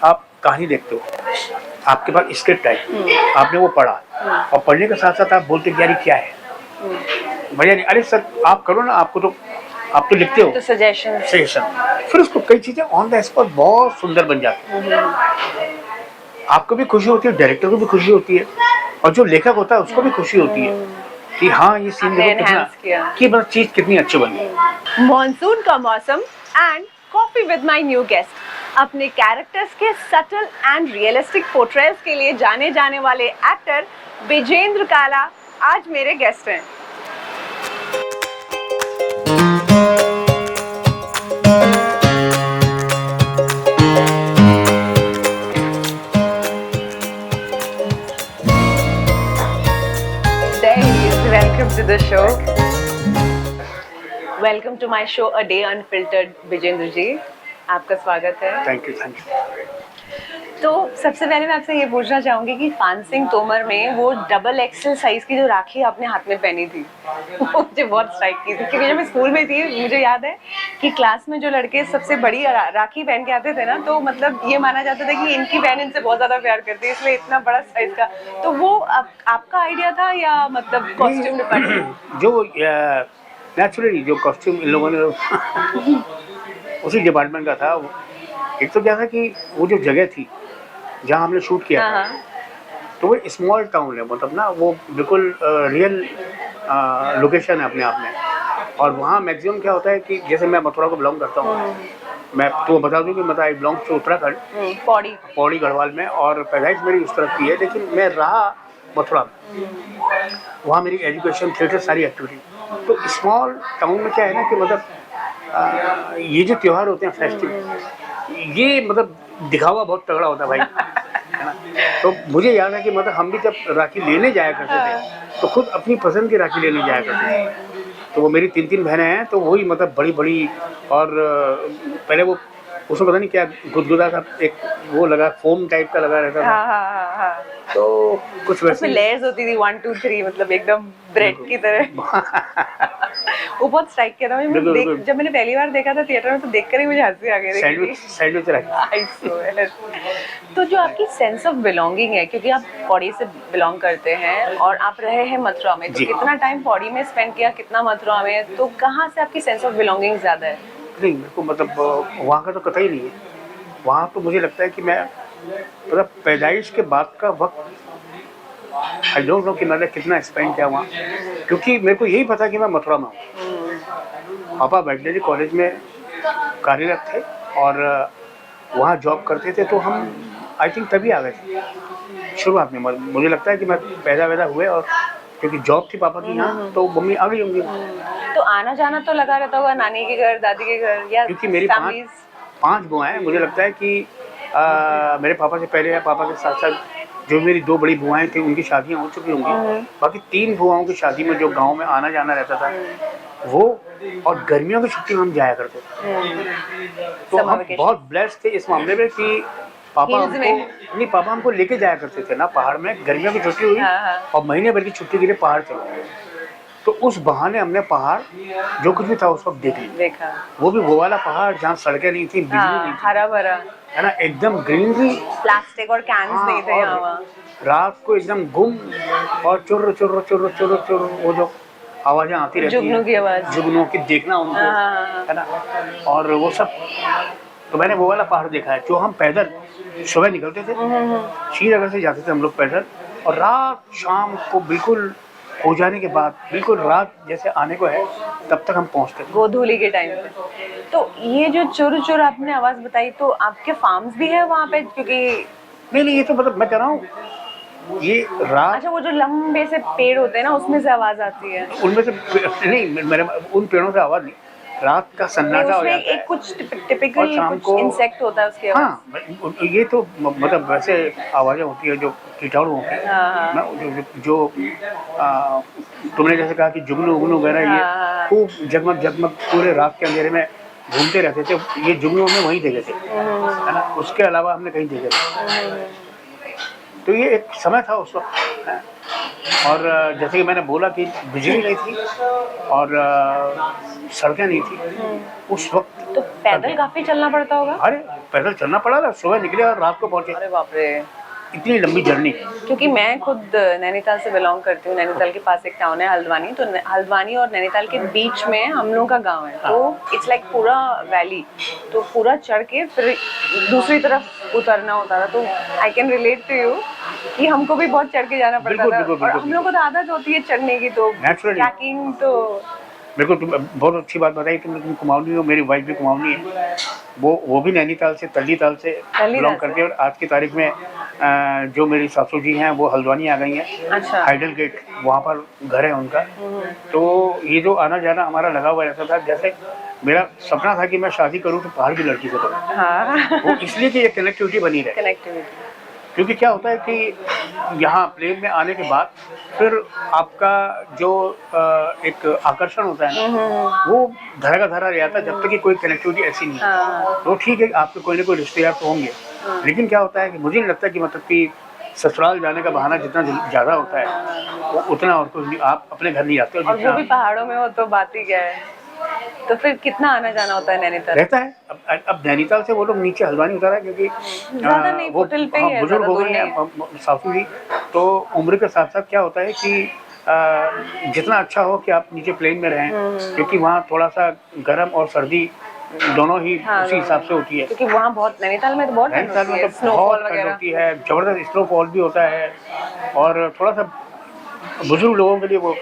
आप कहानी देखते हो, आपके पास स्क्रिप्ट है, आपने वो पढ़ा और पढ़ने के साथ साथ आप बोलते कि यार ये क्या है, भैया नहीं, अरे सर आप करो ना, आप तो लिखते हो तो सजेशन फिर उसको कई चीजें ऑन द स्पॉट बहुत सुंदर बन जाती है। आपको भी खुशी होती है, डायरेक्टर को भी खुशी होती है और जो लेखक होता है उसको भी खुशी होती है कि हाँ ये सीन देखो कितना कि मतलब चीज कितनी अच्छी बनी। मॉनसून का मौसम and coffee with my new guest. अपने कैरेक्टर्स के सटल एंड रियलिस्टिक पोर्ट्रेल्स के लिए जाने जाने वाले एक्टर विजेंद्र काला आज मेरे गेस्ट हैं। Welcome to the show. Welcome to my show A Day Unfiltered, Vijendra जी, आपका स्वागत है। Thank you. तो सबसे पहले मैं आपसे ये पूछना चाहूंगी कि फांसिंग तोमर में वो डबल एक्सेल साइज की जो राखी आपने हाथ में पहनी थी वो मुझे बहुत स्ट्राइक की थी, क्योंकि जब मैं स्कूल में थी मुझे याद है कि क्लास में जो लड़के सबसे बड़ी राखी पहन के आते थे ना, तो मतलब ये माना जाता था कि इनकी बहन इनसे बहुत ज्यादा प्यार करती है, इसलिए इतना बड़ा साइज का। तो वो आपका आइडिया था या मतलब कॉस्ट्यूम डिपार्टमेंट? जो नेचुरली जो कॉस्ट्यूम इन लोगों ने उसी डिपार्टमेंट का था। एक तो क्या था कि वो जो जगह थी जहाँ हमने शूट किया था, तो वो स्मॉल टाउन है, मतलब ना वो बिल्कुल रियल लोकेशन है अपने आप में। और वहाँ मैक्सिमम क्या होता है कि जैसे मैं मथुरा को बिलोंग करता हूँ, मैं तो बता दूँ कि मतलब I belong to Uttarakhand, Pauri Garhwal में, और पैदाइश मेरी उस तरफ की है, लेकिन मैं रहा मथुरा में। वहाँ मेरी एजुकेशन, थिएटर, सारी एक्टिविटी। तो स्मॉल टाउन में क्या है ना कि मतलब ये जो त्यौहार होते हैं फेस्टिव, ये मतलब दिखावा बहुत तगड़ा होता है भाई, है ना। तो मुझे याद है कि मतलब हम भी जब राखी लेने जाया करते थे तो खुद अपनी पसंद की राखी लेने जाया करते थे। तो वो मेरी 3 बहनें हैं, तो वही मतलब बड़ी बड़ी, और पहले वो उसमें पता नहीं क्या गुदगुदा का एक वो लगा, फोम टाइप का लगा रहता था। तो कुछ वैसे लेयर्स होती थी 1 2 3, मतलब एकदम ब्रेड की तरह। वो बहुत स्ट्राइक किया था मुझे। जब मैंने पहली बार देखा था थिएटर में तो देखकर ही मुझे हंसी आ गई थी। सैंडविच रखा। तो जो आपकी सेंस ऑफ बिलोंगिंग है, क्योंकि आप पौड़ी से बिलोंग करते हैं और आप रहे हैं मथुरा में, तो कितना टाइम पौड़ी में स्पेंड किया, कितना मथुरा में, तो कहाँ से आपकी सेंस ऑफ बिलोंगिंग ज्यादा है? नहीं, मेरे को मतलब वहाँ का तो कतई नहीं है। वहाँ तो मुझे लगता है कि मैं मतलब पैदाइश के बाद का वक्त आई डोंट नो कि मैंने कितना स्पेंड किया वहाँ, क्योंकि मेरे को यही पता कि मैं मथुरा में हूँ। पापा वेटनरी कॉलेज में कार्यरत थे और वहाँ जॉब करते थे, तो हम आई थिंक तभी आ गए थे शुरुआत में। मुझे लगता है कि मैं पैदा हुए, और क्योंकि जॉब थी पापा की यहाँ, तो मम्मी आ गई होंगी। तो आना जाना तो लगा रहता होगा नानी के घर, दादी के घर, या क्योंकि मेरी 5 बुआएं हैं। मुझे लगता है कि मेरे पापा से पहले या पापा के साथ साथ जो मेरी 2 बड़ी बुआएं थी उनकी शादियां हो चुकी होंगी। बाकी 3 बुआओं की शादी में जो गांव में आना जाना रहता था वो, और गर्मियों की छुट्टी में हम जाया करते थे। तो हम बहुत ब्लेस्ड थे इस मामले में कि पापा हमको लेके जाया करते थे ना पहाड़ में। गर्मियों की छुट्टी हुई और महीने भर की छुट्टी के लिए पहाड़ चले, तो उस बहाने हमने पहाड़ जो कुछ भी था उस वक्त देखा। वो भी वो वाला पहाड़ जहाँ सड़कें नहीं थी, बिजली नहीं थी, हरा भरा, है ना, एकदम ग्रीनरी, प्लास्टिक और कैन्स नहीं थे यहाँ। रात को एकदम गुम और चुर्र चुर्र चुर्र चुर्र चुर्र वो जो आवाजें आती रहती जुगनू की आवाज, जुगनू की, देखना उनको, है ना, और वो सब। तो मैंने वो वाला पहाड़ देखा है जो हम पैदल सुबह निकलते थे, श्रीनगर से जाते थे हम लोग पैदल, और रात शाम को बिल्कुल हो जाने के बाद, बिल्कुल रात जैसे आने को है तब तक हम पहुंचते थे, गोधूली के टाइम पे। तो ये जो चुर चुर आपने आवाज बताई, तो आपके फार्म्स भी है वहाँ पे? क्योंकि नहीं, ये तो मतलब मैं कह रहा हूँ ये रात। अच्छा, वो जो लंबे से पेड़ होते हैं ना, उसमें से आवाज आती है? उनमें से नहीं, मेरे उन पेड़ों से आवाज नहीं, रात का सन्नाटा हो जाता है। एक कुछ टिपिकल कुछ इंसेक्ट होता है उसके आवाज। हाँ, ये तो मतलब वैसे आवाजें होती है जो कीटाणु होते हैं ना, जो तुमने जैसे कहा कि जुगनू उगनू वगैरह, ये खूब जगमग जगमग पूरे रात के अंधेरे में घूमते रहते थे। ये जुगनू हमने वहीं देखे थे, है ना, उसके अलावा हमने कहीं देखे थे। तो ये एक समय था उस वक्त, और जैसे कि मैंने बोला कि बिजली नहीं थी और सड़कें नहीं थी उस वक्त। तो पैदल काफी चलना पड़ता होगा? अरे पैदल चलना पड़ा था, सुबह निकले और रात को पहुंचे, अरे बाप रे। इतनी लंबी जर्नी। क्योंकि मैं खुद नैनीताल से बिलोंग करती हूँ, नैनीताल के पास एक टाउन है हल्द्वानी, तो हल्द्वानी और नैनीताल के बीच में हम लोग का गांव है, तो इट्स लाइक पूरा वैली, तो पूरा चढ़ के फिर दूसरी तरफ उतरना होता था, तो I can relate to you कि हमको भी बहुत चढ़ के जाना पड़ता था, और हम लोग को तो आदत होती है चढ़ने की, तो ट्रैकिंग तो बिल्कुल। तुम बहुत अच्छी बात बताई तुमने, तुम कुमाऊनी हो, मेरी वाइफ भी कुमाऊनी है, वो भी नैनीताल से, तल्लीताल से बिलोंग करती है, और आज की तारीख में जो मेरी सासू जी हैं वो हल्द्वानी आ गई हैं। अच्छा। हाइडल गेट वहाँ पर घर है उनका। तो ये जो आना जाना हमारा लगा हुआ रहता था, जैसे मेरा सपना था कि मैं शादी करूँ तो बाहर की लड़की से करूँ। हाँ। वो इसलिए कि ये कनेक्टिविटी बनी रहे, कनेक्टिविटी, क्योंकि क्या होता है कि यहाँ प्लेन में आने के बाद फिर आपका जो एक आकर्षण होता है ना, वो धरा का धरा रहता है, जब तक कि कोई कनेक्टिविटी ऐसी नहीं है। हाँ। तो ठीक है, आपके कोई ना कोई रिश्तेदार तो होंगे, लेकिन क्या होता है कि मुझे नहीं लगता कि मतलब कि ससुराल जाने का बहाना जितना ज़्यादा होता है वो उतना और कुछ नहीं, आप अपने घर नहीं जाते हो। और वो भी पहाड़ों में हो तो बात ही क्या है। तो फिर कितना आना जाना होता है नैनीताल? रहता है। अब नैनीताल से वो लोग नीचे हल्द्वानी उतारा है, क्योंकि ज़्यादा नहीं, वो होटल पे ही है, बुजुर्ग ज़्यादा हो दूर गई नहीं हैं सासू जी, तो उम्र के साथ साथ क्या होता है कि जितना अच्छा हो कि आप नीचे प्लेन में रहें, क्योंकि वहाँ थोड़ा सा गर्म और सर्दी दोनों ही उसी हिसाब से होती है। क्योंकि वहाँ बहुत, नैनीताल में तो बहुत ठंड नैनीताल होती में है, तो स्नोफॉल बहुत ठंड वगैरह होती है, जबरदस्त स्नोफॉल भी होता है, और थोड़ा सा बुजुर्ग लोगों के लिए वो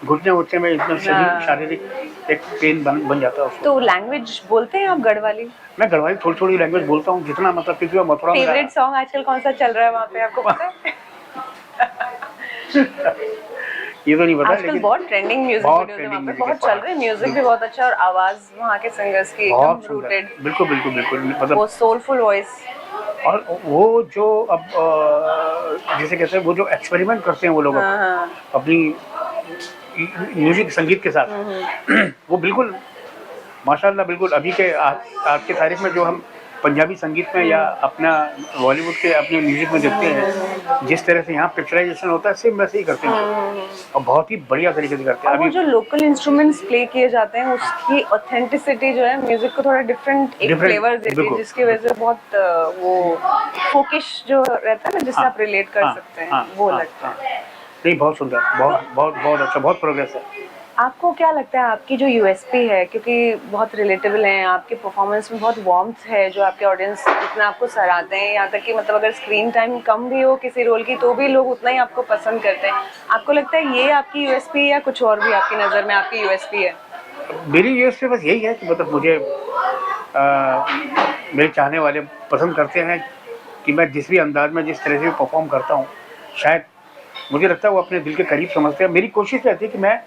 घुटने उठने में इतना शारीरिक एक पेन बन जाता है उसको। तो लैंग्वेज बोलते हैं आप गढ़वाली? मैं गढ़वाली थोड़ी थोड़ी लैंग्वेज बोलता हूँ, जितना मतलब, क्योंकि मैं मथुरा में फेवरेट सॉन्ग आजकल कौन सा चल रहा है वहाँ पे, आपको पता है? ये तो नहीं पता, आजकल लेकिन बहुत ट्रेंडिंग म्यूजिक वीडियोस है वहाँ पे, बहुत चल रहे हैं, म्यूजिक भी बहुत अच्छा, और आवाज वहाँ के सिंगर्स की एकदम रूटेड, बिल्कुल बिल्कुल बिल्कुल, मतलब वो सोलफुल वॉइस। और वो जो अब जैसे कहते हैं वो जो एक्सपेरिमेंट करते हैं वो लोग अपनी म्यूजिक संगीत के साथ, वो बिल्कुल माशाल्लाह, बिल्कुल अभी के आज के तारीख में जो हम पंजाबी संगीत में या अपना बॉलीवुड के अपने म्यूजिक में देखते हैं, जिस तरह से यहाँ पिक्चराइजेशन होता है सेम वैसे ही करते हैं, और बहुत ही बढ़िया तरीके से करते हैं। और वो जो लोकल इंस्ट्रूमेंट्स प्ले किए जाते हैं उसकी ऑथेंटिसिटी जो है म्यूजिक को थोड़ा डिफरेंट एक फ्लेवर देती है, जिसकी वजह से बहुत वो फोकिश जो रहता है ना, जिससे आप रिलेट कर सकते हैं, वो लगता है। नहीं, बहुत सुंदर, बहुत बहुत बहुत अच्छा, बहुत प्रोग्रेस है। आपको क्या लगता है आपकी जो यूएसपी है, क्योंकि बहुत रिलेटेबल हैं, आपके परफॉर्मेंस में बहुत वार्मथ है, जो आपके ऑडियंस इतना आपको सराहते हैं, यहाँ तक कि मतलब अगर स्क्रीन टाइम कम भी हो किसी रोल की तो भी लोग उतना ही आपको पसंद करते हैं, आपको लगता है ये आपकी यूएसपी है या कुछ और भी आपकी नज़र में आपकी यूएसपी है? मेरी यूएसपी बस यही है कि मतलब मुझे मेरे चाहने वाले पसंद करते हैं कि मैं जिस भी अंदाज में जिस तरह से परफॉर्म करता हूँ, शायद मुझे लगता है वो अपने दिल के करीब समझते हैं। मेरी कोशिश रहती है कि मैं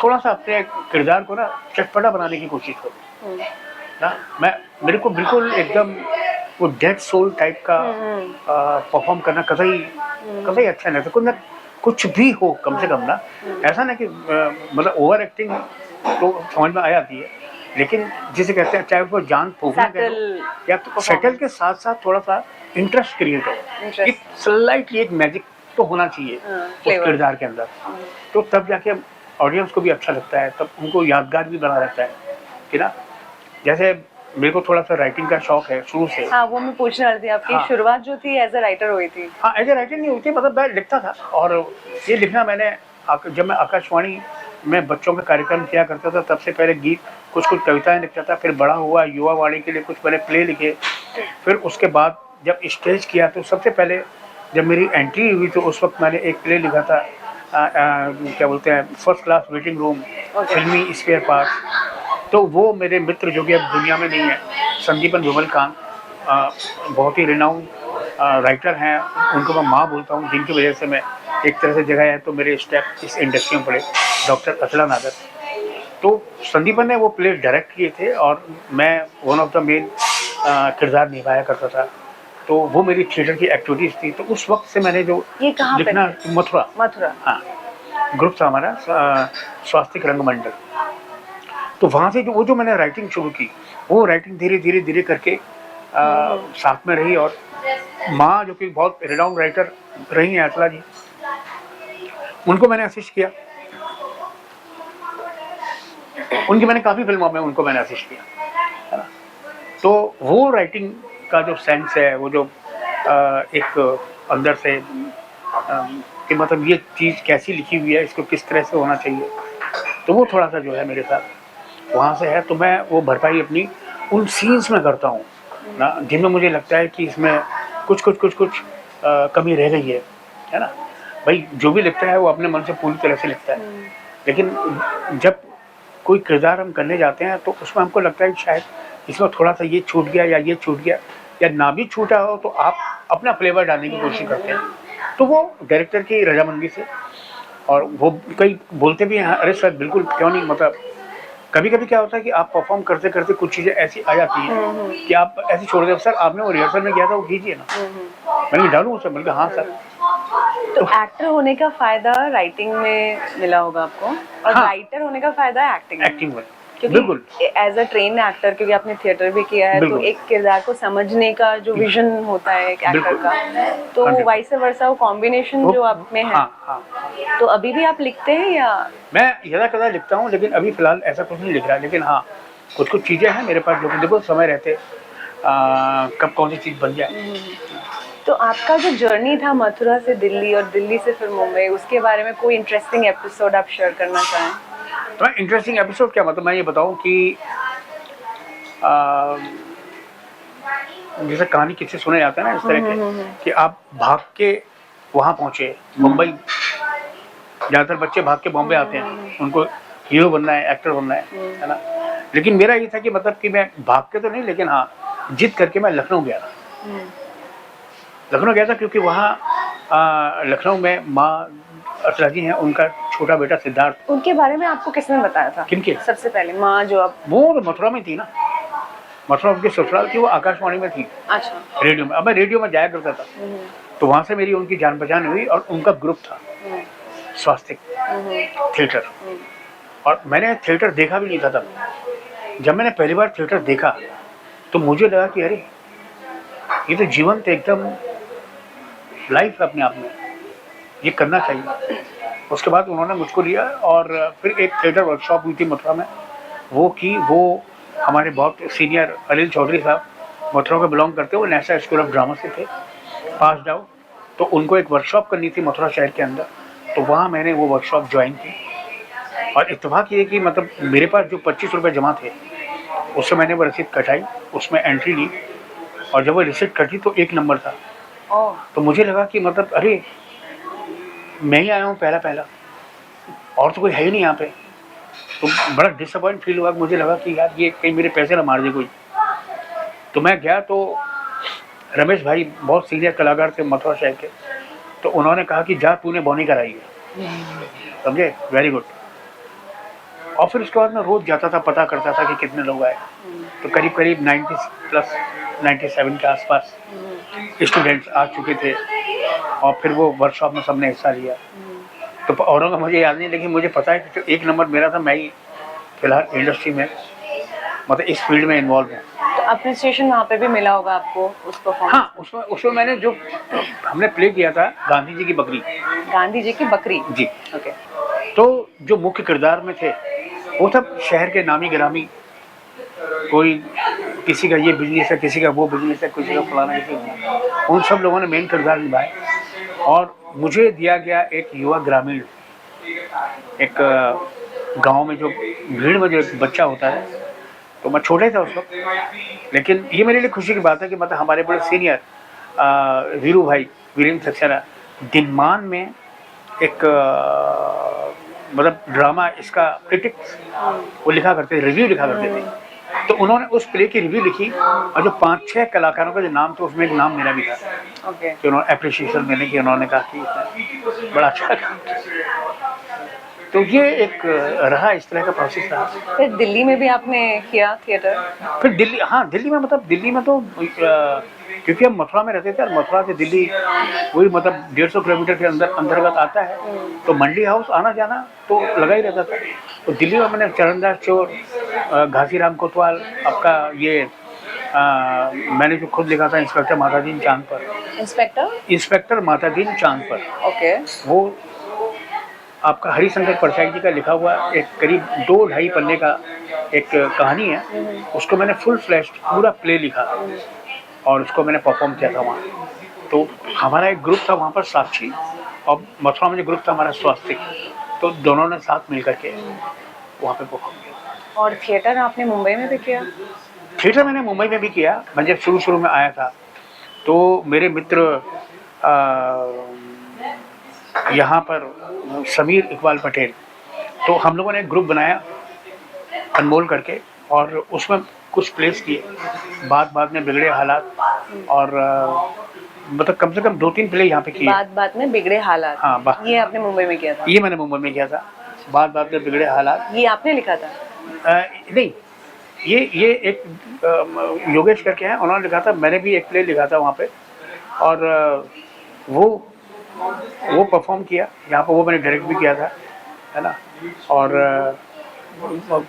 थोड़ा सा अपने किरदार को ना चटपटा बनाने की कोशिश करूँ ना, मेरे को बिल्कुल एकदम वो डेड सोल टाइप का परफॉर्म करना कतई अच्छा नहीं लगता। कुछ भी हो कम से कम ना, ऐसा ना कि मतलब ओवर एक्टिंग तो समझ में आ जाती है, लेकिन जिसे कहते हैं चाहे उसको जान फूकना या तो सेटल के साथ साथ थोड़ा सा इंटरेस्ट क्रिएट हो, एक स्लाइटली एक मैजिक तो होना चाहिए उस किरदार के अंदर, तो तब जाके ऑडियंस को भी अच्छा लगता है, तब उनको यादगार भी बना रहता है कि ना। जैसे मेरे को थोड़ा सा राइटिंग का शौक है शुरू से। हाँ, वो मैं पूछने वाली थी, आपकी शुरुआत जो थी एज ए राइटर हुई थी? हाँ, एज ए राइटर नहीं हुई थी, मतलब मैं लिखता था, और ये लिखना मैंने जब मैं आकाशवाणी में बच्चों का कार्यक्रम किया करता था तब से पहले गीत कुछ कविताएं लिखता था, फिर बड़ा हुआ युवा वाणी के लिए कुछ मैंने प्ले लिखे, फिर उसके बाद जब स्टेज किया तो सबसे पहले जब मेरी एंट्री हुई तो उस वक्त मैंने एक प्ले लिखा था, क्या बोलते हैं, फर्स्ट क्लास वेटिंग रूम, फिल्मी स्पेयर पार्ट। तो वो मेरे मित्र जो कि अब दुनिया में नहीं है, संदीपन विमल कांत, बहुत ही रिनाउंड राइटर हैं, उनको मैं माँ बोलता हूँ, जिनकी वजह से मैं एक तरह से जगह है तो मेरे स्टेप इस इंडस्ट्री में पड़े, डॉक्टर अचला नागर। तो संदीपन ने वो प्ले डायरेक्ट किए थे और मैं वन ऑफ द मेन किरदार निभाया करता था, तो वो मेरी थिएटर की एक्टिविटीज़ थी। तो उस वक्त से मैंने जो लिखना, मथुरा, हाँ, ग्रुप था हमारा स्वास्तिक रंगमंडल, तो वहाँ से जो मैंने राइटिंग शुरू की, वो राइटिंग धीरे धीरे करके साथ में रही, और माँ जो कि बहुत रिनाउंड राइटर रही हैं अचला जी, उनको मैंने असिस्ट किया। उनकी मैंने काफ़ी फिल्मों में उनको मैंने असिस्ट किया, है ना। तो वो राइटिंग का जो सेंस है, वो जो एक अंदर से कि मतलब ये चीज़ कैसी लिखी हुई है, इसको किस तरह से होना चाहिए, तो वो थोड़ा सा जो है मेरे साथ वहाँ से है। तो मैं वो भरपाई अपनी उन सीन्स में करता हूँ ना, जिनमें मुझे लगता है कि इसमें कुछ कमी रह गई है ना। भाई जो भी लिखता है वो अपने मन से पूरी तरह से लिखता है, लेकिन जब कोई किरदार हम करने जाते हैं तो उसमें हमको लगता है कि शायद इसमें थोड़ा सा ये छूट गया या ये छूट गया, या ना भी छूटा हो तो आप अपना फ्लेवर डालने की कोशिश करते हैं। तो वो डायरेक्टर की रजामंदी से, और वो कई बोलते भी हैं, अरे सर बिल्कुल क्यों नहीं, मतलब कभी कभी क्या होता है कि आप परफॉर्म करते करते कुछ चीज़ें ऐसी आ जाती हैं कि आप ऐसे छोड़ दे, सर आपने वो रिहर्सल में किया था वो कीजिए ना, मैंने डालूँ सर, मैंने कहा हाँ सर। तो एक्टर होने का फायदा राइटिंग में मिला होगा आपको, और हाँ, राइटर होने का फायदा एक्टिंग में। बिल्कुल क्योंकि एज अ ट्रेन एक्टर, क्योंकि आपने थिएटर भी किया है, तो एक किरदार को समझने का जो विजन होता है एक एक्टर का, तो वाइस वर्सा वो कॉम्बिनेशन जो आप में है। हाँ। तो अभी भी आप लिखते हैं या? मैं ज़्यादा कदा लिखता हूँ, लेकिन अभी फिलहाल ऐसा कुछ नहीं लिख रहा, लेकिन हाँ कुछ चीज़ें हैं मेरे पास जो कि देखो समय रहते कब कौन सी चीज़ बन जाए। तो आपका जो जर्नी था मथुरा से दिल्ली और दिल्ली से फिर मुंबई, उसके बारे में कोई इंटरेस्टिंग एपिसोड आप शेयर करना चाहें? तो इंटरेस्टिंग एपिसोड क्या, मतलब मैं ये बताऊं कि जैसे कहानी किससे सुने जाता है ना इस तरह के कि आप भाग के वहाँ पहुँचे मुंबई, ज़्यादातर बच्चे भाग के बॉम्बे आते हैं, उनको हीरो बनना है, एक्टर बनना है ना। लेकिन मेरा ये था कि मतलब कि मैं भाग के तो नहीं, लेकिन हाँ जिद करके मैं लखनऊ गया था। लखनऊ गया था क्योंकि वहाँ लखनऊ में माँ असला जी हैं, उनका छोटा बेटा सिद्धार्थ। उनके बारे में आपको किसने बताया था? किनके? सबसे पहले माँ जो अब वो तो मथुरा में थी ना, मथुरा उनकी ससुराल थी, वो आकाशवाणी में थी। अच्छा। रेडियो में, अब मैं रेडियो में जाया करता था, तो वहाँ से मेरी उनकी जान पहचान हुई, और उनका ग्रुप था स्वास्तिक थिएटर, और मैंने थिएटर देखा भी नहीं था तब। जब मैंने पहली बार थिएटर देखा तो मुझे लगा कि अरे ये तो जीवंत एकदम लाइफ है अपने आप में, ये करना चाहिए। उसके बाद उन्होंने मुझको लिया, और फिर एक थिएटर वर्कशॉप हुई थी मथुरा में, वो की, वो हमारे बहुत सीनियर अनिल चौधरी साहब मथुरा को बिलोंग करते, वो नेशनल स्कूल ऑफ ड्रामा से थे, पास आउट, तो उनको एक वर्कशॉप करनी थी मथुरा शहर के अंदर, तो वहाँ मैंने वो वर्कशॉप ज्वाइन की। और इत्तेफाक ये कि मतलब मेरे पास जो 25 रुपये जमा थे उससे मैंने वो रसीद कटाई, उसमें एंट्री ली, और जब वो रसीद कटी तो 1 नंबर था। तो मुझे लगा कि मतलब अरे मैं ही आया हूँ पहला, और तो कोई है ही नहीं यहाँ पे। तो बड़ा डिसअपॉइंट फील हुआ, मुझे लगा कि यार ये कहीं मेरे पैसे ना मार दे कोई। तो मैं गया, तो रमेश भाई बहुत सीनियर कलाकार थे मथुरा शहर के, तो उन्होंने कहा कि जा तूने बॉनी कराई है, समझे, वेरी गुड। और फिर उसके बाद मैं रोज़ जाता था, पता करता था कि कितने लोग आए, तो करीब 90 प्लस 97 के आसपास स्टूडेंट्स आ चुके थे, और फिर वो वर्कशॉप में सबने हिस्सा लिया। तो औरों का मुझे याद नहीं, लेकिन मुझे पता है कि 1 नंबर मेरा था। मैं ही फिलहाल इंडस्ट्री में मतलब इस फील्ड में इन्वॉल्व हूँ। तो अप्रिसिएशन वहाँ पे भी मिला होगा आपको उस परफॉर्मेंस? हाँ, उसमें मैंने जो हमने प्ले किया था गांधी जी की बकरी। गांधी जी की बकरी जी, ओके। तो जो मुख्य किरदार में थे वो सब शहर के नामी गिरामी, कोई किसी का ये बिजनेस है, किसी का वो बिजनेस है, किसी का फलाना, किसी का, उन सब लोगों ने मेन किरदार निभाए, और मुझे दिया गया एक युवा ग्रामीण, एक गांव में जो भीड़ में जो एक बच्चा होता है, तो मैं छोटे था उस वक्त, लेकिन ये मेरे लिए खुशी की बात है कि मतलब हमारे बड़े सीनियर वीरू भाई, वीरेंद्र सक्सेना, दिनमान में एक मतलब ड्रामा इसका क्रिटिक्स वो लिखा करते थे, रिव्यू लिखा करते थे, तो उन्होंने उस प्ले की रिव्यू लिखी, और जो 5-6 कलाकारों का जो नाम था उसमें एक नाम मेरा भी था, कि उन्होंने अप्रिशिएशन देने की, उन्होंने कहा कि बड़ा अच्छा काम। तो ये एक रहा, इस तरह का प्रोसेस रहा। फिर दिल्ली में भी आपने किया थिएटर? फिर दिल्ली, हाँ दिल्ली में, मतलब दिल्ली में तो क्योंकि हम मथुरा में रहते थे, और मथुरा से दिल्ली वही मतलब 150 किलोमीटर के अंतर्गत आता है, तो मंडी हाउस आना जाना तो लगा ही रहता था। तो दिल्ली में मैंने चरणदास चोर, घासीराम कोतवाल, आपका ये मैंने जो खुद लिखा था इंस्पेक्टर मातादीन चांद पर, इंस्पेक्टर मातादीन चांद पर, ओके। वो आपका हरिशंकर परसाई जी का लिखा हुआ एक करीब 2-2.5 पन्ने का एक कहानी है, उसको मैंने फुल फ्लैश पूरा प्ले लिखा और उसको मैंने परफॉर्म किया था वहाँ। तो हमारा एक ग्रुप था वहाँ पर, साक्षी, और मथुरा में जो ग्रुप था हमारा स्वास्तिक, तो दोनों ने साथ मिल करके वहाँ पे परफॉर्म किया। और थिएटर आपने मुंबई में भी किया? थिएटर मैंने मुंबई में भी किया। मैं जब शुरू में आया था तो मेरे मित्र यहाँ पर समीर इकबाल पटेल, तो हम लोगों ने एक ग्रुप बनाया अनमोल करके, और उसमें कुछ प्लेस किए। बाद में बिगड़े हालात, और मतलब कम से कम 2-3 प्ले यहाँ पे किए। बात में बिगड़े हालात। हाँ, ये आपने मुंबई में किया था? ये मैंने मुंबई में किया था। बात में बिगड़े हालात ये आपने लिखा था? नहीं, ये एक योगेश करके हैं, उन्होंने लिखा था। मैंने भी एक प्ले लिखा था वहाँ पे, और वो परफॉर्म किया यहाँ पर, वो मैंने डायरेक्ट भी किया था, है ना। और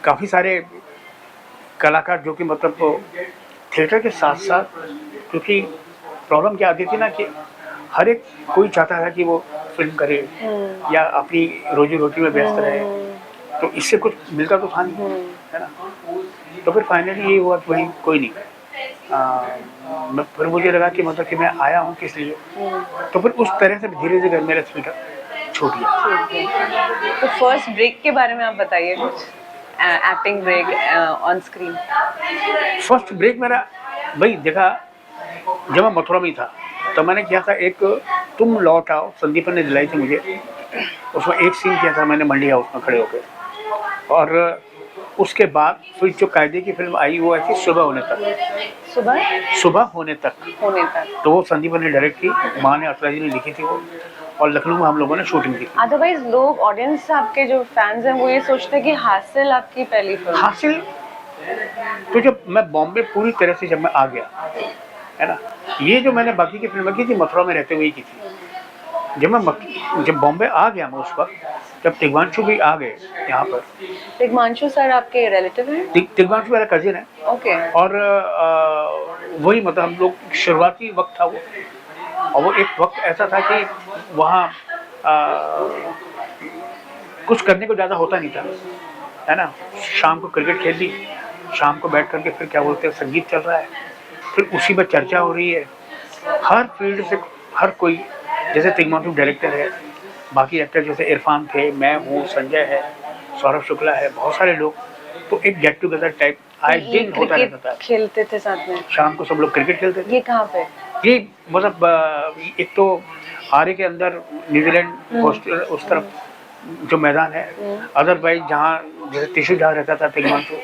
काफ़ी सारे कलाकार जो कि मतलब थिएटर के साथ साथ, क्योंकि प्रॉब्लम क्या आती थी ना कि हर एक कोई चाहता था कि वो फिल्म करे या अपनी रोजी रोटी में व्यस्त रहे, तो इससे कुछ मिलता तो था नहीं, है ना। तो फिर फाइनली ये हुआ कि भाई कोई नहीं, फिर मुझे लगा कि मतलब कि मैं आया हूँ किस लिए, तो फिर उस तरह से धीरे धीरे मेरा थिएटर छूट गया। तो फर्स्ट ब्रेक के बारे में आप बताइए कुछ, acting break on screen. First break मेरा भाई देखा, जब मैं मथुरा में था तो मैंने किया था एक तुम लौट आओ, संदीपन ने दिलाई थी मुझे। उसमें एक सीन किया था मैंने मंडी हाउस में खड़े होकर, और उसके बाद फिर जो कायदे की फिल्म आई वो आई थी सुबह होने तक। तो वो संदीपन ने डायरेक्ट की, माँ ने अतरा जी ने लिखी थी वो, और लखनऊ में हम लोगों ने शूटिंग की। अदरवाइज लोग, ऑडियंस आपके जो फैंस हैं, वो ये सोचते हैं कि हासिल आपकी पहली फिल्म। हासिल तो जब मैं बॉम्बे पूरी तरह से जब मैं आ गया, है ना, ये जो मैंने बाकी की फिल्में की थी मथुरा में रहते हुए की थी। जब बॉम्बे आ गया मैं, उस वक्त जब तिग्मांशु भी आ गए यहाँ पर। तिग्मांशु सर आपके रिलेटिव हैं? तिग्मांशु मेरा कजिन है। ओके। और वही मतलब हम लोग शुरुआती वक्त था वो, और वो एक वक्त ऐसा था कि वहाँ कुछ करने को ज़्यादा होता नहीं था, है ना। शाम को क्रिकेट खेल ली, शाम को बैठ करके फिर क्या बोलते हैं संगीत चल रहा है, फिर उसी पर चर्चा हो रही है। हर फील्ड से हर कोई, जैसे तिग्मांशु डायरेक्टर है, बाकी एक्टर जैसे इरफान थे, मैं हूँ, संजय है, सौरभ शुक्ला है, बहुत सारे लोग, तो एक गेट टुगेदर टाइप आए दिन होता रहता था। खेलते थे साथ में, शाम को सब लोग क्रिकेट खेलते थे। ये कहाँ पे? ये मतलब एक तो आरे के अंदर न्यूजीलैंड हॉस्टल उस तरफ जो मैदान है, अदरवाइज जहाँ जैसे टिशू जहाँ रहता था तिग्मांशु,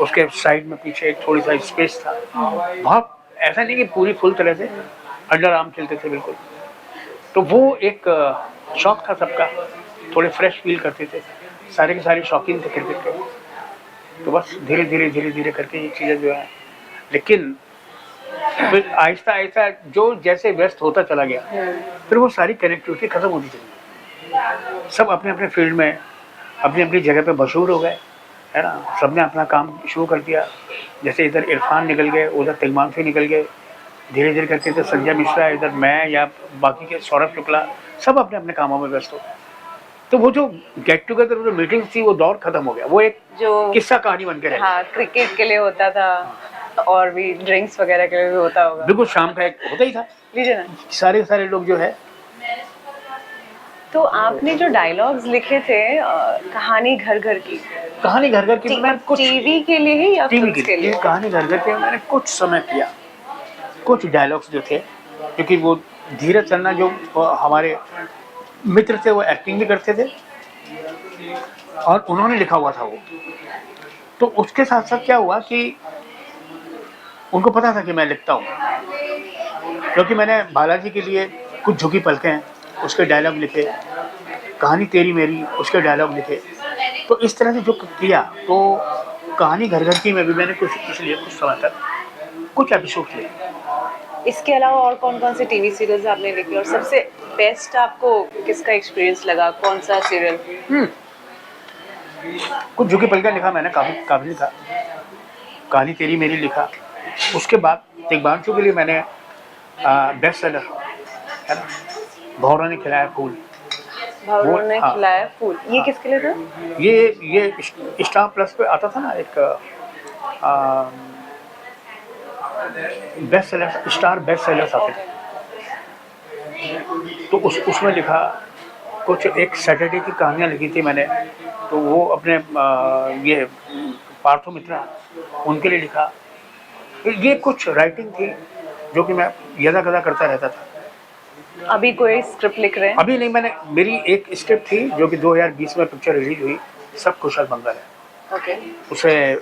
उसके साइड में पीछे एक थोड़ी सा स्पेस था। बहुत ऐसा नहीं कि पूरी फुल तरह से, अंडर आर्म खेलते थे बिल्कुल। तो वो एक शौक था सबका, थोड़े फ्रेश फील करते थे, सारे के सारे शौकीन थे क्रिकेट के। तो बस धीरे धीरे करके ये चीज़ें जो है, लेकिन फिर आहिस्ता आहिस्ता जो जैसे व्यस्त होता चला गया, फिर वो सारी कनेक्टिविटी खत्म होती चली। सब अपने अपने फील्ड में अपनी अपनी जगह पे मशहूर हो गए, है ना। सबने अपना काम शुरू कर दिया। जैसे इधर इरफान निकल गए, उधर तिग्मांशु निकल गए, धीरे धीरे करके इधर संजय मिश्रा, इधर मैं, या बाकी के सौरभ शुक्ला, सब अपने अपने कामों में व्यस्त हो। तो वो जो गेट टुगेदर, जो मीटिंग थी, वो दौर खत्म हो गया। वो एक जो किस्सा कहानी बन के रह गया। हाँ, क्रिकेट के लिए होता था और भी ड्रिंक्स वगैरह के लिए भी होता होगा। बिल्कुल, शाम का एक होता ही था। लीजिए ना, सारे लोग जो है। तो आपने जो डायलॉग्स लिखे थे, कहानी घर घर की मैं कुछ टीवी के लिए ही या टीवी के लिए? कहानी घर घर के मैंने कुछ समय किया, कुछ डायलॉग्स जो थे, क्योंकि वो धीरज चन्ना जो हमारे मित्र थे, वो एक्टिंग भी करते थे और उन्होंने लिखा हुआ था वो। तो उसके साथ साथ क्या हुआ कि उनको पता था कि मैं लिखता हूँ, क्योंकि मैंने बालाजी के लिए कुछ झुकी पलकें, उसके डायलॉग लिखे, कहानी तेरी मेरी, उसके डायलॉग लिखे। तो इस तरह से जो किया, तो कहानी घर घर की में भी मैंने कुछ समय तक कुछ एपिसोड किए। इसके अलावा और कौन कौन से टीवी सीरियल्स आपने लिखे, और सबसे बेस्ट आपको किसका एक्सपीरियंस लगा, कौन सा सीरियल? कुछ झुकी पलकें लिखा मैंने, काफी लिखा, कहानी तेरी मेरी लिखा। उसके बाद तिग्मांशु के लिए मैंने बेस्ट सेलर, है ना, भौरा ने खिलाया फूल, भगवान ने हाँ। खिलाया फूल, ये हाँ। किसके लिए था? ये स्टार प्लस पे आता था ना एक best seller, star best sellers आते थे, तो उसमें लिखा कुछ, एक सैटरडे की कहानियाँ लिखी थी मैंने, तो वो अपने ये पार्थो मित्रा उनके लिए लिखा। ये कुछ राइटिंग थी जो कि मैं यदा कदा करता रहता था। अभी कोई स्क्रिप्ट लिख रहे हैं? अभी नहीं, मैंने मेरी एक स्क्रिप्ट थी जो कि 2020 में पिक्चर रिलीज हुई, सब कुशल मंगल है। ओके। उसे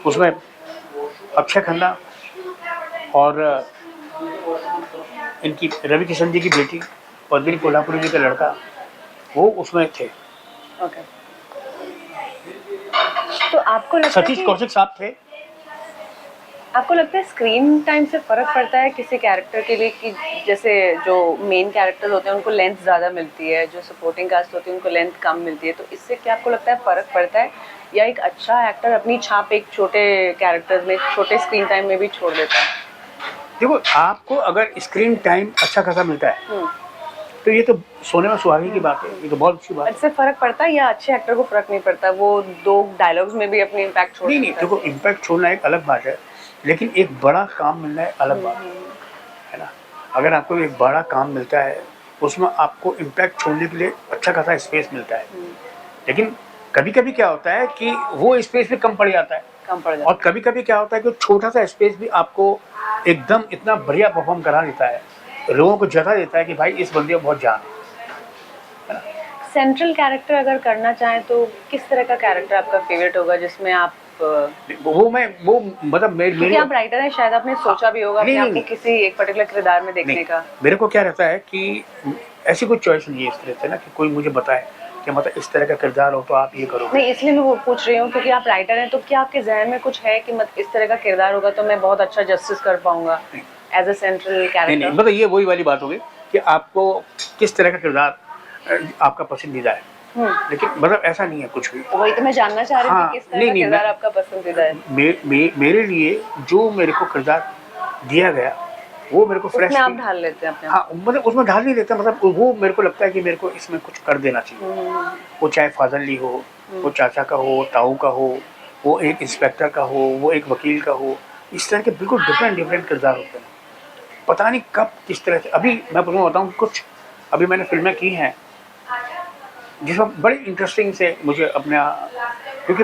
उसमें अक्षय खन्ना और इनकी रवि किशन जी की बेटी पद्मिनी कोल्हापुरी जी का लड़का, वो उसमें थे। ओके। तो आपको लगता है सतीश कि कौशिक साहब थे। आपको लगता है स्क्रीन टाइम से फर्क पड़ता है किसी कैरेक्टर के लिए, कि जैसे जो मेन कैरेक्टर्स होते हैं उनको लेंथ ज़्यादा मिलती है, जो सपोर्टिंग कास्ट होती है उनको लेंथ कम मिलती है, तो इससे क्या आपको लगता है फर्क पड़ता है, या एक अच्छा एक्टर अपनी छाप एक छोटे कैरेक्टर्स में, छोटे स्क्रीन टाइम में भी छोड़ देता है? देखो, आपको अगर स्क्रीन टाइम अच्छा खासा मिलता है तो ये तो सोने में सुहागे की बात है, ये तो बहुत अच्छी बात है। इससे फर्क पड़ता है या अच्छे एक्टर को फर्क नहीं पड़ता, वो दो डायलॉग्स में भी अपनी इम्पैक्ट छोड़ नहीं, देखो, इम्पैक्ट छोड़ना एक अलग बात है, लेकिन एक बड़ा काम मिलना एक अलग बात है ना। अगर आपको एक बड़ा काम मिलता है उसमें आपको इम्पैक्ट छोड़ने के लिए अच्छा खासा स्पेस मिलता है, लेकिन कभी कभी क्या होता है कि वो स्पेस भी कम पड़ जाता है, और कभी कभी क्या होता है कि छोटा सा स्पेस भी आपको एकदम इतना बढ़िया परफॉर्म करा देता है, लोगों को जता देता है कि भाई इस बंदे में बहुत जान है। सेंट्रल कैरेक्टर अगर करना चाहें तो किस तरह का कैरेक्टर आपका फेवरेट होगा जिसमें आप वो मतलब क्योंकि आप राइटर हैं, शायद आपने सोचा भी होगा अपने आप को किसी एक पर्टिकुलर किरदार में देखने का। मेरे को क्या रहता है कि ऐसी कोई चॉइस नहीं है इस तरह से ना कि कोई मुझे बताए कि मतलब इस तरह का किरदार हो तो आप ये करो। नहीं, इसलिए मैं वो पूछ रही हूँ क्योंकि आप राइटर हैं, तो क्या आपके जहन में कुछ है कि मतलब इस तरह का किरदार होगा तो मैं बहुत अच्छा जस्टिस कर पाऊंगा एज अ सेंट्रल कैरेक्टर? नहीं, मतलब ये वही वाली बात होगी कि आपको किस तरह का किरदार आपका पसंदीदा है, लेकिन मतलब ऐसा नहीं है कुछ भी। वही तो मैं जानना चाह रही हूँ कि किस तरह का किरदार आपका पसंदीदा है। मेरे लिए जो मेरे को किरदार दिया गया वो मेरे को फ्रेश आप ढाल लेते हैं अपने। हाँ, मतलब उसमें ढाल नहीं देता, मतलब वो मेरे को लगता है कि मेरे को इसमें कुछ कर देना चाहिए। वो चाहे फादरली हो, वो चाचा का हो, ताऊ का हो, वो एक इंस्पेक्टर का हो, वो एक वकील का हो, इस तरह के बिल्कुल डिफरेंट किरदार होते हैं। पता नहीं कब किस तरह से, अभी मैं बताऊँ कुछ, अभी मैंने फिल्में की हैं जिसमें बड़े इंटरेस्टिंग से मुझे अपना, क्योंकि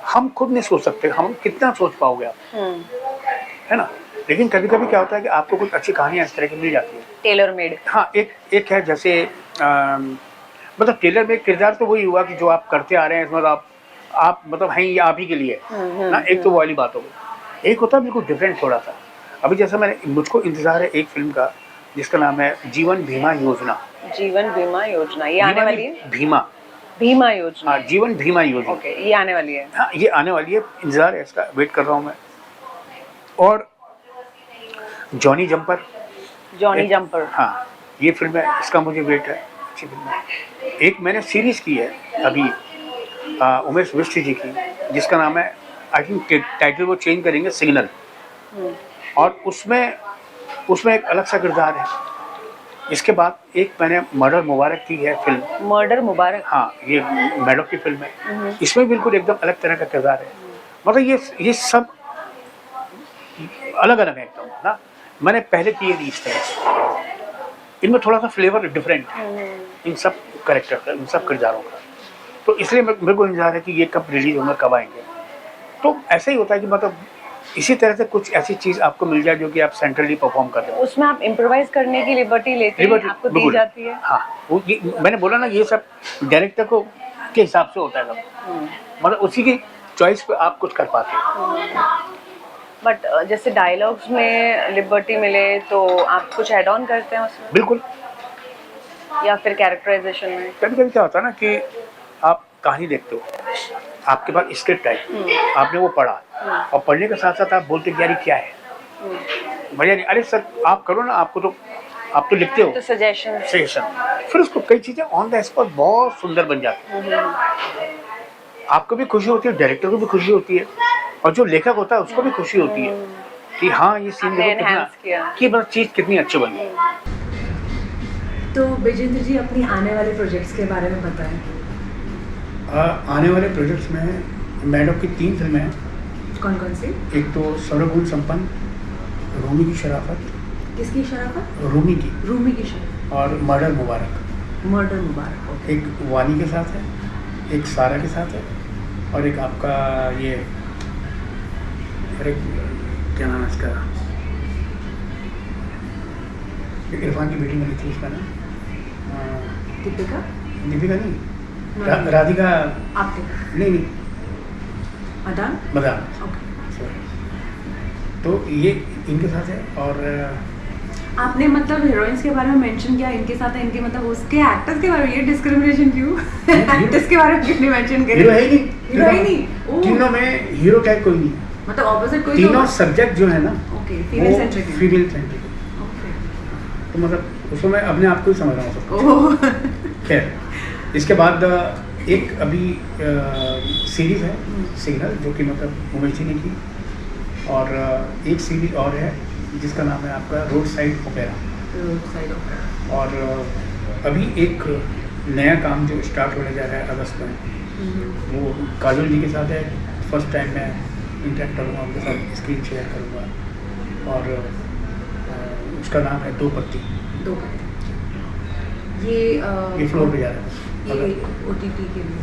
हम खुद नहीं सोच सकते, हम कितना सोच पाओगे आप, है ना। लेकिन कभी कभी क्या होता है कि आपको कुछ अच्छी कहानियाँ इस तरह की मिल जाती है, टेलर मेड। हाँ, एक है जैसे मतलब टेलर मेड किरदार तो वही हुआ कि जो आप करते आ रहे हैं, मतलब आप मतलब हैं ये आप ही के लिए ना, एक तो वो वाली बात हो गई। एक होता है बिल्कुल डिफरेंट थोड़ा सा। अभी जैसे मुझको इंतजार है एक फिल्म का जिसका नाम है जीवन बीमा योजना। जीवन बीमा योजना ये आने वाली है? भीमा योजना। हाँ, जीवन भीमा योजना। ओके, ये आने वाली है? हाँ, ये आने वाली है, इंतजार है इसका, वेट कर रहा हूँ मैं। और जॉनी जंपर, हाँ, ये फिल्म है, इसका मुझे वेट है, अच्छी फिल्म है। एक मैंने सीरीज की है अभी उमेश विष्ट जी की, जिसका नाम है, आई थिंक टाइटल वो चेंज करेंगे, सिग्नल। और उसमें एक अलग सा किरदार है। इसके बाद एक मैंने मर्डर मुबारक की है फिल्म, मर्डर मुबारक, हाँ, ये मैडॉक की फिल्म है, इसमें बिल्कुल एकदम अलग तरह का किरदार है। मतलब ये सब अलग अलग है एकदम ना। मैंने पहले किए थी इस तरह से, इनमें थोड़ा सा फ्लेवर डिफरेंट है इन सब कैरेक्टर का, इन सब किरदारों का। तो इसलिए मेरे को इंतजार है कि ये कब रिलीज होंगे, कब आएंगे। तो ऐसा ही होता है कि मतलब इसी तरह से कुछ ऐसी चीज आपको मिल जाए जो कि आप सेंट्रली परफॉर्म कर रहे हो, उसमें आप इम्प्रोवाइज करने की लिबर्टी लेते हैं, आपको दी जाती है। हाँ, वो मैंने बोला ना, ये सब डायरेक्टर को के हिसाब से होता है सब, मतलब उसी की चॉइस पे आप कुछ कर पाते हो। बट जैसे डायलॉग्स में लिबर्टी मिले तो आप कुछ ऐड ऑन करते हैं उसमें? बिल्कुल। या फिर कैरेक्टराइजेशन में कभी कभी क्या होता है ना कि आप कहानी देखते हो, आपके पास स्क्रिप्ट है, आपने वो पढ़ा, और पढ़ने के साथ साथ आप बोलते हैं यार ये क्या है, बढ़िया नहीं, अरे सर आप करो ना, आप तो लिखते हो, तो सजेशन, फिर उसको कई चीजें ऑन द स्पॉट बहुत सुंदर बन जाती है। आपको भी खुशी होती है, डायरेक्टर को भी खुशी होती है, और जो लेखक होता है उसको भी खुशी होती है कि हाँ, ये सीन देखो कितना, कि मतलब चीज कितनी अच्छी बनी। तो विजेंद्र जी अपनी आने वाले प्रोजेक्ट्स के बारे में बताएं। आने वाले प्रोजेक्ट्स में मैडम की 3 फिल्में हैं। कौन कौन सी? एक तो सर्वगुण संपन्न, रूमी की शराफत, किसकी शराफत? रूमी की, रूमी की शराफत और मर्डर मुबारक। मर्डर मुबारक। ओके। एक वानी के साथ है, एक सारा के साथ है, और एक आपका ये अरे क्या नाम है इसका, इरफान की बेटी बनी थी, उसका नाम दीपिका? दीपिका नहीं, नहीं। राधिका, आपके? नहीं, मदान? मदान। ओके। तो ये इनके साथ है। और आपने मतलब हीरोइंस के बारे में मेंशन किया, इनके साथ है, इनके मतलब उसके एक्टर्स के बारे में, ये डिस्क्रिमिनेशन क्यों? एक्टर्स के बारे में क्यों नहीं मेंशन करें? हीरो है ही नहीं, हीरो ही नहीं। ओह। तीनों में हीरो टाइप कोई नहीं है, मतलब ऑपोजिट कोई तीनों सब्जेक्ट जो है ना ओके, फीमेल सेंट्रिक है। फीमेल सेंट्रिक है। ओके। तो मतलब उसको मैं अपने आप को ही समझ रहा हूँ सब। ओह। खैर, इसके बाद एक अभी सीरीज है सिग्नल, जो कि मतलब उमेश जी ने की, और एक सीरीज और है जिसका नाम है आपका रोड साइड ओपेरा। और अभी एक नया काम जो स्टार्ट होने जा रहा है अगस्त में, वो काजोल जी के साथ है। फर्स्ट टाइम मैं इंटरेक्ट करूँगा उनके साथ, स्क्रीन शेयर करूँगा, और उसका नाम है दो पत्ती। ये फ्लोर पे जा रहा है। ये OTT के लिए?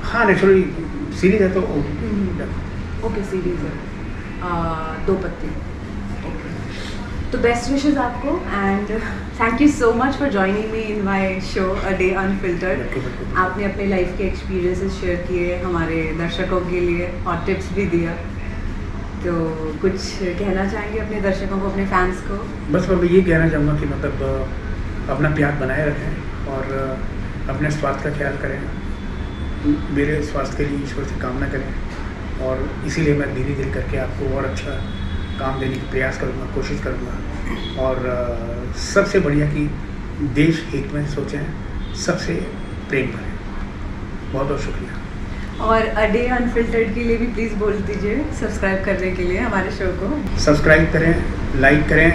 हाँ, नेचुरली सीरीज है तो ओके, सीरीज है। दो पत्ती। ओके। तो बेस्ट विशेस आपको, and thank you so much for joining me in my show a day unfiltered. आपने अपने लाइफ के एक्सपीरियंसेस शेयर किए हमारे दर्शकों के लिए, और टिप्स भी दिया। तो कुछ कहना चाहेंगे अपने दर्शकों को, अपने फैंस को? बस मैं ये कहना चाहूँगा कि मतलब अपना प्यार बनाए रखें और अपने स्वास्थ्य का ख्याल करें। मेरे स्वास्थ्य के लिए ईश्वर से कामना करें, और इसीलिए मैं धीरे धीरे करके आपको और अच्छा काम देने की प्रयास करूँगा, कोशिश करूँगा। और सबसे बढ़िया कि देश हित में सोचें, सबसे प्रेम करें। बहुत बहुत शुक्रिया। और अ डे अनफिल्टर्ड के लिए भी प्लीज़ बोल दीजिए सब्सक्राइब करने के लिए हमारे शो को। सब्सक्राइब करें, लाइक करें,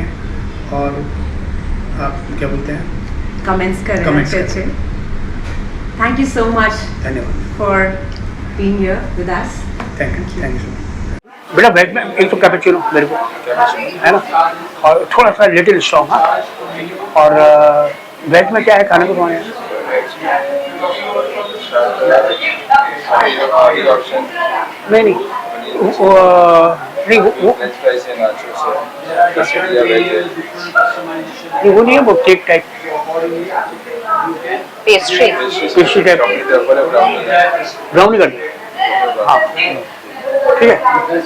और आप क्या बोलते हैं, कमेंट्स करें Comments अच्छे। थैंक यू सो मच धन्यवाद। For being here with us. Thank you so much. बेटा वेज में एक तो कैपेचिनो मेरे को, है ना, और थोड़ा सा लिटिल स्ट्रॉन्ग। और वेज में क्या है खाने को तुम्हारे? नहीं नहीं, वो नहीं है, वो cake type, pastry type, brownie कर दो। हाँ, ठीक है।